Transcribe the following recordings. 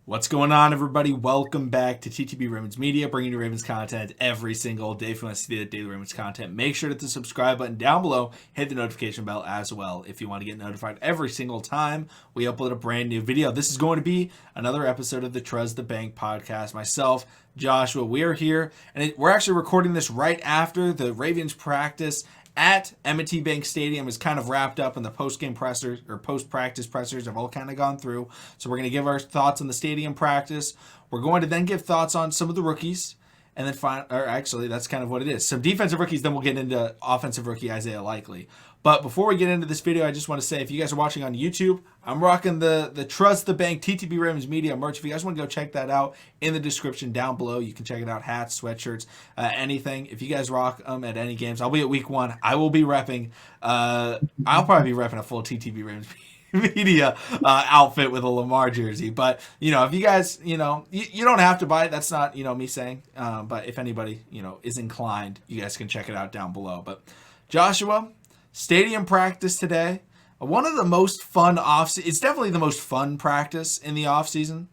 What's going on, everybody? Welcome back to TTB Ravens Media, bringing you Ravens content every single day. If you want to see the daily Ravens content, make sure to hit the subscribe button down below. Hit the notification bell as well if you want to get notified every single time we upload a brand new video. This is going to be another episode of the Trust the Bank podcast. Myself, Joshua, we are here, and we're actually recording this right after the Ravens practice at M&T Bank Stadium is kind of wrapped up, and the post-game pressers or post-practice pressers have all kind of gone through. So we're going to give our thoughts on the stadium practice. We're going to then give thoughts on some of the rookies, and then actually that's kind of what it is. Some defensive rookies, then we'll get into offensive rookie Isaiah Likely. But before we get into this video, I just want to say, if you guys are watching on YouTube, I'm rocking the Trust the Bank TTB Ravens Media merch. If you guys want to go check that out, in the description down below, you can check it out. Hats, sweatshirts, anything. If you guys rock them at any games, I'll be at week 1. I will be repping. I'll probably be repping a full TTB Ravens Media outfit with a Lamar jersey. But, if you guys, you don't have to buy it. That's not, me saying. But if anybody, is inclined, you guys can check it out down below. But Joshua, stadium practice today. One of the most fun it's definitely the most fun practice in the off season.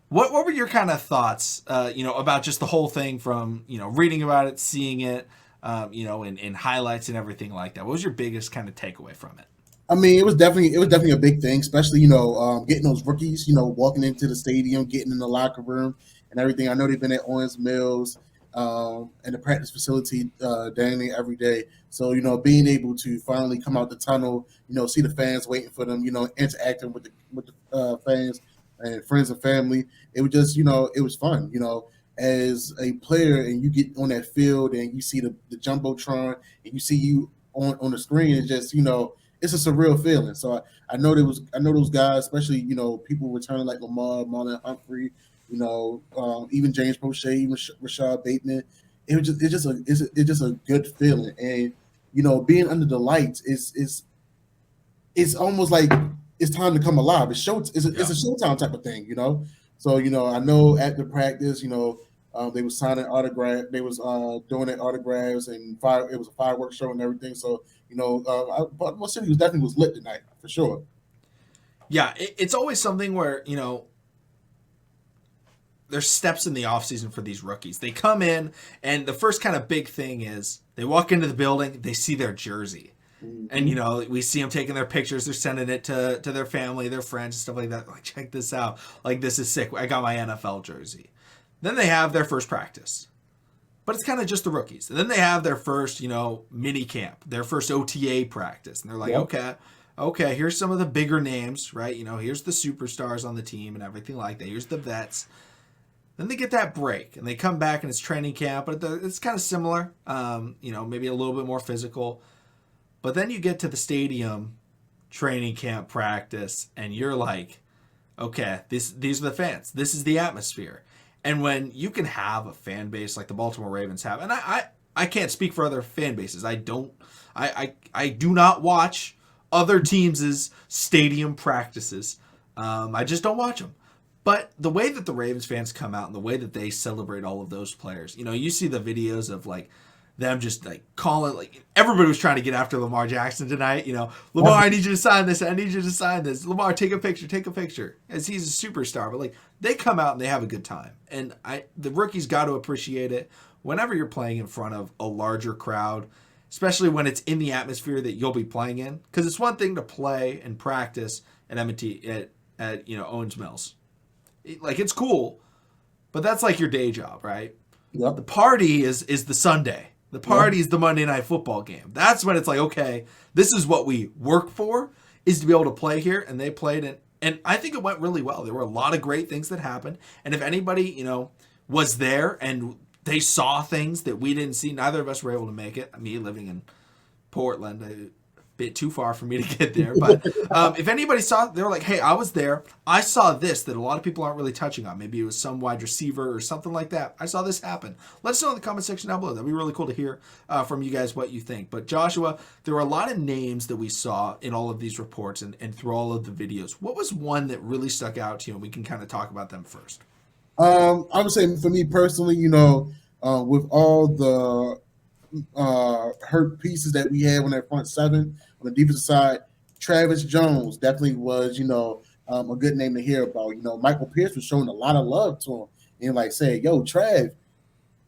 What were your kind of thoughts, about just the whole thing from, reading about it, seeing it, in highlights and everything like that? What was your biggest kind of takeaway from it? I mean, it was definitely a big thing, especially getting those rookies, walking into the stadium, getting in the locker room and everything. I know they've been at Owens Mills and the practice facility daily every day. So being able to finally come out the tunnel, see the fans waiting for them, interacting with the fans and friends and family. It was just it was fun. As a player, and you get on that field and you see the jumbotron and you see you on the screen, it's just it's a surreal feeling. So I know those guys, especially people returning like Lamar, Marlon Humphrey, even James Proche, even Rashad Bateman. It's just a good feeling, and being under the lights it's almost like it's time to come alive. It's a showtime type of thing, So I know at the practice, they was signing autograph. They was doing their autographs, and it was a fireworks show and everything. So Baltimore City was lit tonight for sure. Yeah, it's always something where there's steps in the offseason for these rookies. They come in, and the first kind of big thing is they walk into the building, they see their jersey. Mm-hmm. And, we see them taking their pictures. They're sending it to their family, their friends, and stuff like that. Like, check this out. Like, this is sick. I got my NFL jersey. Then they have their first practice. But it's kind of just the rookies. And then they have their first, mini camp, their first OTA practice. And they're like, okay, here's some of the bigger names, right? Here's the superstars on the team and everything like that. Here's the vets. Then they get that break, and they come back, and it's training camp, but it's kind of similar, maybe a little bit more physical. But then you get to the stadium training camp practice, and you're like, okay, these are the fans. This is the atmosphere. And when you can have a fan base like the Baltimore Ravens have, and I can't speak for other fan bases. I do not watch other teams' stadium practices. I just don't watch them. But the way that the Ravens fans come out and the way that they celebrate all of those players, you see the videos of like them just like calling, like everybody was trying to get after Lamar Jackson tonight. Lamar, I need you to sign this. I need you to sign this. Lamar, take a picture, as he's a superstar. But like they come out and they have a good time, and the rookies got to appreciate it whenever you're playing in front of a larger crowd, especially when it's in the atmosphere that you'll be playing in. Because it's one thing to play and practice at M&T at Owens Mills. Like, it's cool, but that's like your day job, right? Yep. The party is the Sunday. The party is the Monday Night Football game. That's when it's like, okay, this is what we work for, is to be able to play here, and they played it. And I think it went really well. There were a lot of great things that happened. And if anybody, was there and they saw things that we didn't see, neither of us were able to make it. Me living in Portland, bit too far for me to get there, but if anybody saw it, they were like, hey, I was there, I saw this that a lot of people aren't really touching on. Maybe it was some wide receiver or something like that. I saw this happen. Let us know in the comment section down below. That'd be really cool to hear from you guys what you think. But Joshua, there were a lot of names that we saw in all of these reports and through all of the videos. What was one that really stuck out to you, and we can kind of talk about them first? I would say for me personally, with all the hurt pieces that we had on that front seven on the defensive side, Travis Jones definitely was, a good name to hear about. Michael Pierce was showing a lot of love to him and like saying, "Yo, Trav,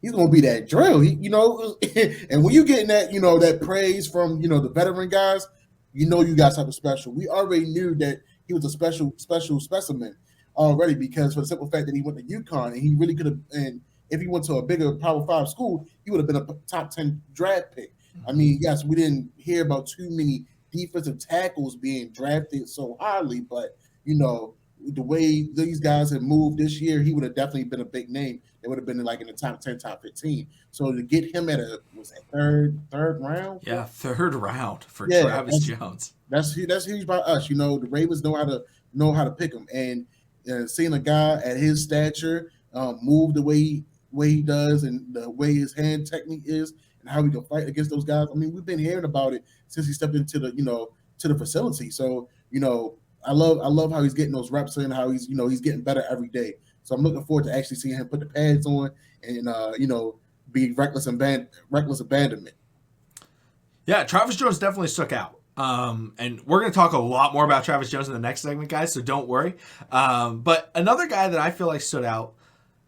he's gonna be that drill." And when you getting that, that praise from the veteran guys, you got something special. We already knew that he was a special specimen already because for the simple fact that he went to UConn and he really could have. And if he went to a bigger Power 5 school, he would have been a top 10 draft pick. I mean, yes, we didn't hear about too many defensive tackles being drafted so highly, but the way these guys have moved this year, he would have definitely been a big name. It would have been like in the top 10, top 15. So to get him at third round? Yeah, third round for Yeah, Travis Jones. That's huge by us. The Ravens know how to pick him, and seeing a guy at his stature move the way he does, and the way his hand technique is, and how he can fight against those guys. I mean, we've been hearing about it since he stepped into the facility. So I love how he's getting those reps in, how he's getting better every day. So I'm looking forward to actually seeing him put the pads on and be reckless abandonment. Yeah, Travis Jones definitely stuck out. And we're going to talk a lot more about Travis Jones in the next segment, guys, so don't worry. But another guy that I feel like stood out,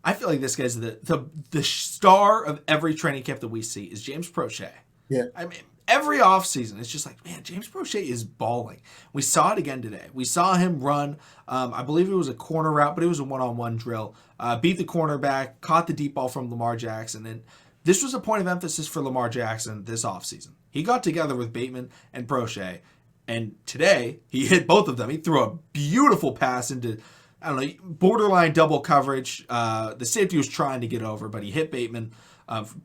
I feel like this guy's the star of every training camp that we see is James Proche. Yeah. I mean, every offseason, it's just like, man, James Proche is balling. We saw it again today. We saw him run, I believe it was a corner route, but it was a one-on-one drill. Beat the cornerback, caught the deep ball from Lamar Jackson, and this was a point of emphasis for Lamar Jackson this offseason. He got together with Bateman and Proche, and today he hit both of them. He threw a beautiful pass into, I don't know, borderline double coverage. The safety was trying to get over, but he hit Bateman.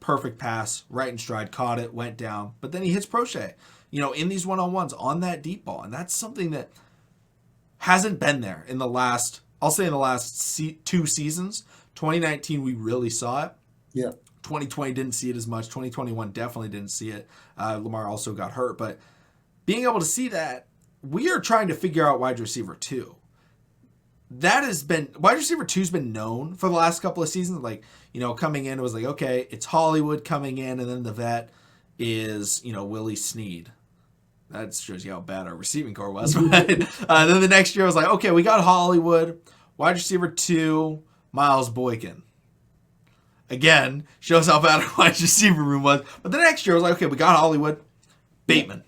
Perfect pass, right in stride, caught it, went down. But then he hits Proche, in these one-on-ones on that deep ball. And that's something that hasn't been there in the last, I'll say in the last 2 seasons. 2019, we really saw it. Yeah. 2020 didn't see it as much. 2021 definitely didn't see it. Lamar also got hurt. But being able to see that, we are trying to figure out wide receiver 2. That has been, wide receiver 2's been known for the last couple of seasons. Like, coming in, it was like, okay, it's Hollywood coming in, and then the vet is, Willie Snead. That shows you how bad our receiving core was. Right? Then the next year, I was like, okay, we got Hollywood. Wide receiver 2, Miles Boykin. Again, shows how bad our wide receiver room was. But the next year, I was like, okay, we got Hollywood. Bateman.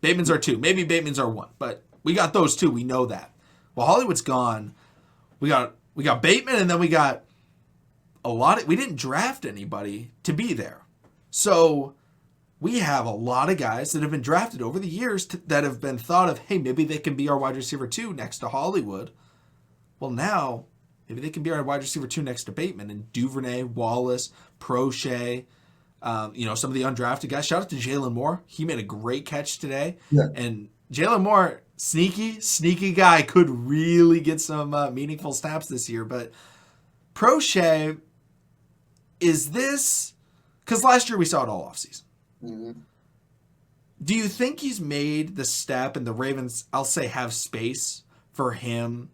Bateman's our 2. Maybe Bateman's our 1. But we got those 2. We know that. Well, Hollywood's gone. We got Bateman, and then we got we didn't draft anybody to be there. So we have a lot of guys that have been drafted over the years that have been thought of, hey, maybe they can be our wide receiver 2 next to Hollywood. Well, now maybe they can be our wide receiver 2 next to Bateman and Duvernay, Wallace, Proche, some of the undrafted guys. Shout out to Jalen Moore. He made a great catch today. Yeah. And Jalen Moore, sneaky guy, could really get some meaningful snaps this year. But Proche, is this, because last year we saw it all offseason. Mm-hmm. Do you think he's made the step and the Ravens, I'll say, have space for him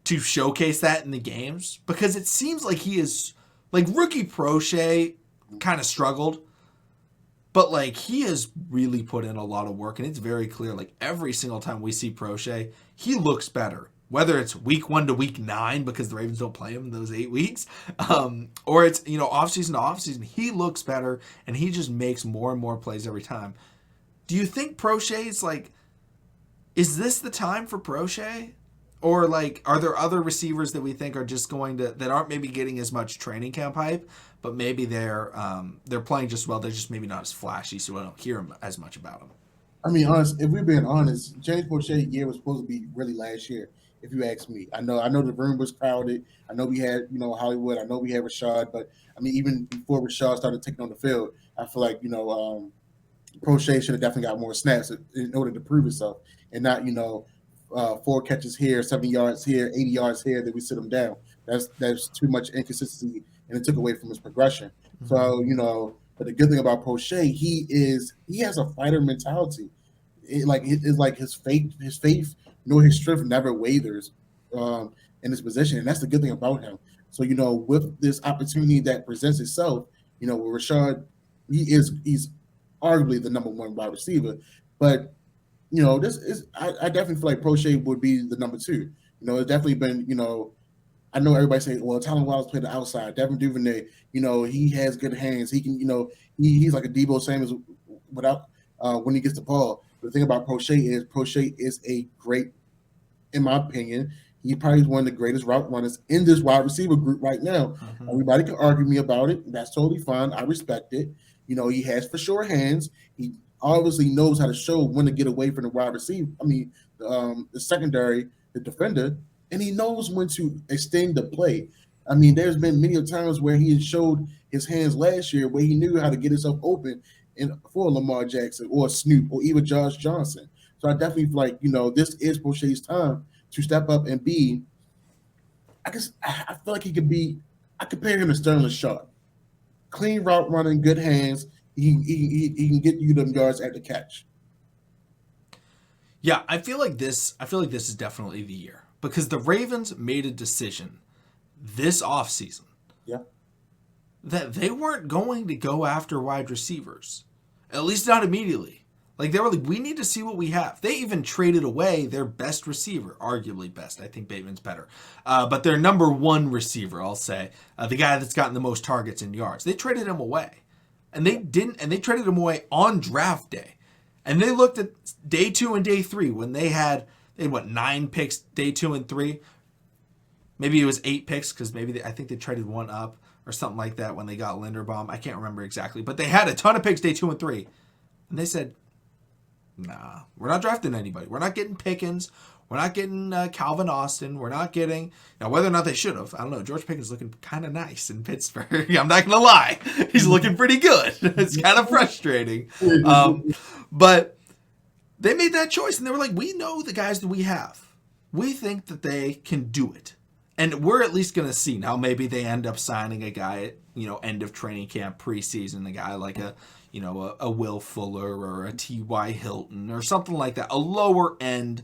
to showcase that in the games? Because it seems like he is, like, rookie Proche kind of struggled, but like he has really put in a lot of work, and it's very clear, like every single time we see Proche, he looks better. Whether it's week 1 to week 9 because the Ravens don't play him in those 8 weeks, or it's offseason to offseason, he looks better and he just makes more and more plays every time. Do you think Proche's like, is this the time for Proche? Or like, are there other receivers that we think are just that aren't maybe getting as much training camp hype, but maybe they're playing just well, they're just maybe not as flashy, so I don't hear as much about them? I mean, if we're being honest, James Proche's year was supposed to be really last year. If you ask me, I know the room was crowded. I know we had Hollywood. I know we had Rashad, but I mean, even before Rashad started taking on the field, I feel like Proche should have definitely got more snaps in order to prove himself, and not 4 catches here, 70 yards here, 80 yards here, that we sit him down. That's too much inconsistency, and it took away from his progression. Mm-hmm. So but the good thing about Proche, he has a fighter mentality. It's like his faith, his strength never wavers in this position, and that's the good thing about him. So with this opportunity that presents itself, with Rashad, he's arguably the number 1 wide receiver, but this is I definitely feel like Proche would be the number 2. It's definitely been, I know everybody say, well, Tylen Wallace played the outside. Devin Duvernay, he has good hands. He can, he's like a Debo Samuels without when he gets the ball. But the thing about Proche is a great, in my opinion, he probably is one of the greatest route runners in this wide receiver group right now. Mm-hmm. Everybody can argue me about it. That's totally fine. I respect it. He has for sure hands. He obviously knows how to show when to get away from the wide receiver. I mean, the secondary, the defender, and he knows when to extend the play. I mean, there's been many times where he has showed his hands last year where he knew how to get himself open for Lamar Jackson or Snoop or even Josh Johnson. So I definitely feel like, this is Proche's time to step up and be. I guess I feel like he could be. I compare him to Sterling Sharp. Clean route running, good hands. He can get you them yards at the catch. Yeah, I feel like this. I feel like this is definitely the year because the Ravens made a decision this offseason Yeah. that they weren't going to go after wide receivers, at least not immediately. Like they were like, we need to see what we have. They even traded away their best receiver, arguably best. I think Bateman's better, but their number one receiver, I'll say, the guy that's gotten the most targets and yards. They traded him away, and they didn't. And they traded him away on draft day, and they looked at day 2 and day 3 when they had what 9 picks day 2 and 3. Maybe it was 8 picks because I think they traded one up or something like that when they got Linderbaum. I can't remember exactly, but they had a ton of picks day 2 and 3, and they said, nah, we're not drafting anybody. We're not getting Pickens. We're not getting Calvin Austin. We're not getting... Now, whether or not they should have, I don't know. George Pickens looking kind of nice in Pittsburgh. I'm not going to lie. He's looking pretty good. It's kind of frustrating. But they made that choice, and they were like, we know the guys that we have. We think that they can do it. And we're at least going to see. Now, maybe they end up signing a guy at, end of training camp, preseason, a guy like a Will Fuller or a T.Y. Hilton or something like that, a lower end,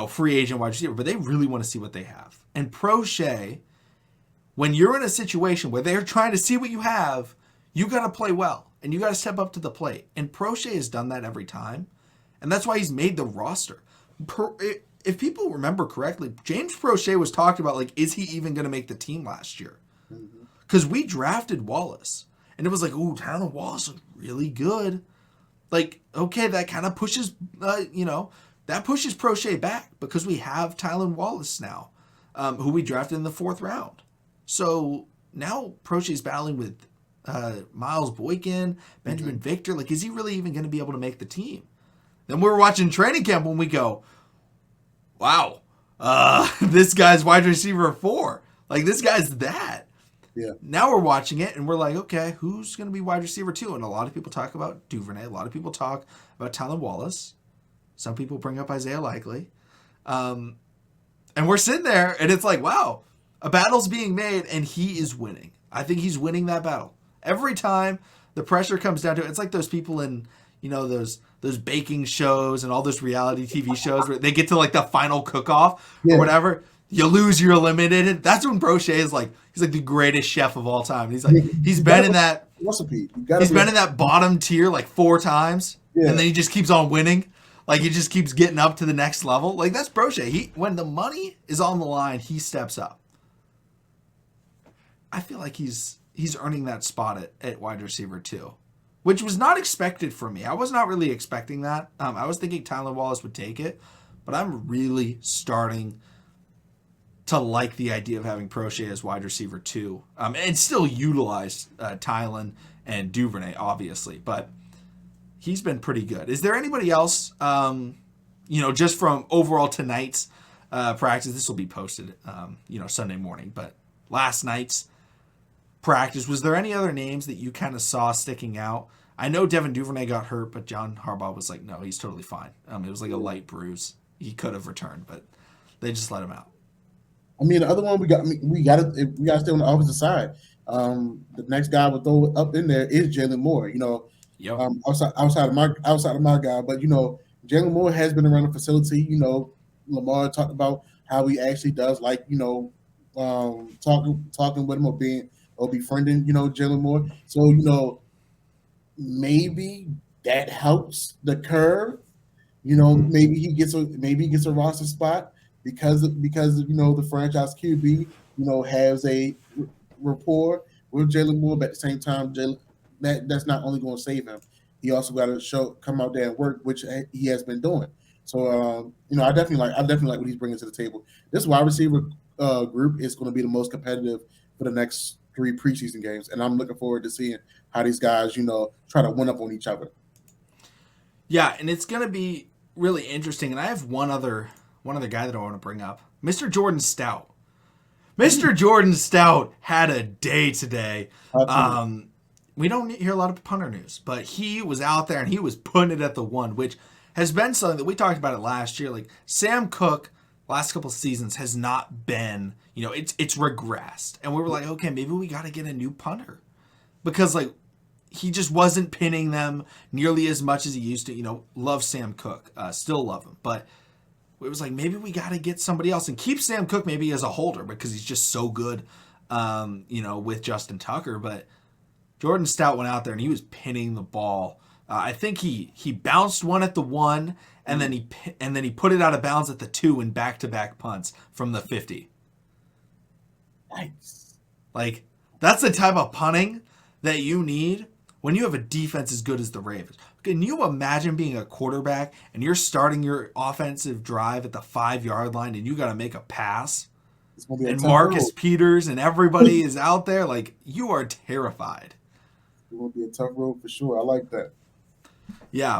free agent wide receiver, but they really want to see what they have. And Proche, when you're in a situation where they're trying to see what you have, you got to play well and you got to step up to the plate. And Proche has done that every time. And that's why he's made the roster. If people remember correctly, James Proche was talked about, like, is he even going to make the team last year? Because we drafted Wallace. And it was like, ooh, Tylen Wallace is really good. Like, okay, that kind of pushes, that pushes Proche back because we have Tylen Wallace now, who we drafted in the 4th round. So now Proche's battling with Miles Boykin, Benjamin Victor. Like, is he really even going to be able to make the team? Then we were watching training camp when we go, wow, this guy's wide receiver 4. Like, this guy's that. Yeah. Now we're watching it and we're like, okay, who's going to be wide receiver 2? And a lot of people talk about Duvernay. A lot of people talk about Tylen Wallace. Some people bring up Isaiah Likely. And we're sitting there and it's like, wow, a battle's being made and he is winning. I think he's winning that battle. Every time the pressure comes down to it, it's like those people in, those baking shows and all those reality TV shows where they get to like the final cook-off or whatever. You lose, you're eliminated. That's when Proche is like, he's like the greatest chef of all time. And he's like, he's been in that recipe. He's been in that bottom tier like 4 times, and then he just keeps on winning. Like he just keeps getting up to the next level. Like that's Proche. When the money is on the line, he steps up. I feel like he's earning that spot at wide receiver 2, which was not expected from me. I was not really expecting that. I was thinking Tylen Wallace would take it, but I'm really starting to like the idea of having Proche as wide receiver 2, and still utilize Tylen and Duvernay, obviously, but he's been pretty good. Is there anybody else, just from overall tonight's practice? This will be posted, Sunday morning, but last night's practice, was there any other names that you kind of saw sticking out? I know Devin Duvernay got hurt, but John Harbaugh was like, no, he's totally fine. It was like a light bruise. He could have returned, but they just let him out. I mean, the other one we got to stay on the opposite side. The next guy we'll throw up in there is Jalen Moore. Yep. Outside of my guy, but Jalen Moore has been around the facility. Lamar talked about how he actually does like talking with him or befriending Jalen Moore. So maybe that helps the curve. Maybe he gets a roster spot. because the franchise QB has a rapport with Jalen Moore, but at the same time, that's not only going to save him. He also got to come out there and work, which he has been doing. So I definitely like what he's bringing to the table. This wide receiver group is going to be the most competitive for the next 3 preseason games, and I'm looking forward to seeing how these guys try to win up on each other. Yeah, and it's gonna be really interesting. And I have one other guy that I want to bring up, Mr. Jordan Stout. Mr. Jordan Stout had a day today. Absolutely. We don't hear a lot of punter news, but he was out there and he was putting it at the one, which has been something that we talked about it last year. Like Sam Cook, last couple seasons has not been, it's regressed, and we were like, okay, maybe we got to get a new punter because like he just wasn't pinning them nearly as much as he used to. Love Sam Cook, still love him, but it was like maybe we got to get somebody else and keep Sam Cook maybe as a holder because he's just so good, with Justin Tucker. But Jordan Stout went out there and he was pinning the ball. I think he bounced one at the 1, and then he put it out of bounds at the 2 in back-to-back punts from the 50. Nice. Like that's the type of punting that you need when you have a defense as good as the Ravens. Can you imagine being a quarterback and you're starting your offensive drive at the 5-yard line and you got to make a pass? It's gonna be a And tough Marcus road. Peters and everybody is out there, like you are terrified. It's gonna be a tough road for sure. I like that. Yeah,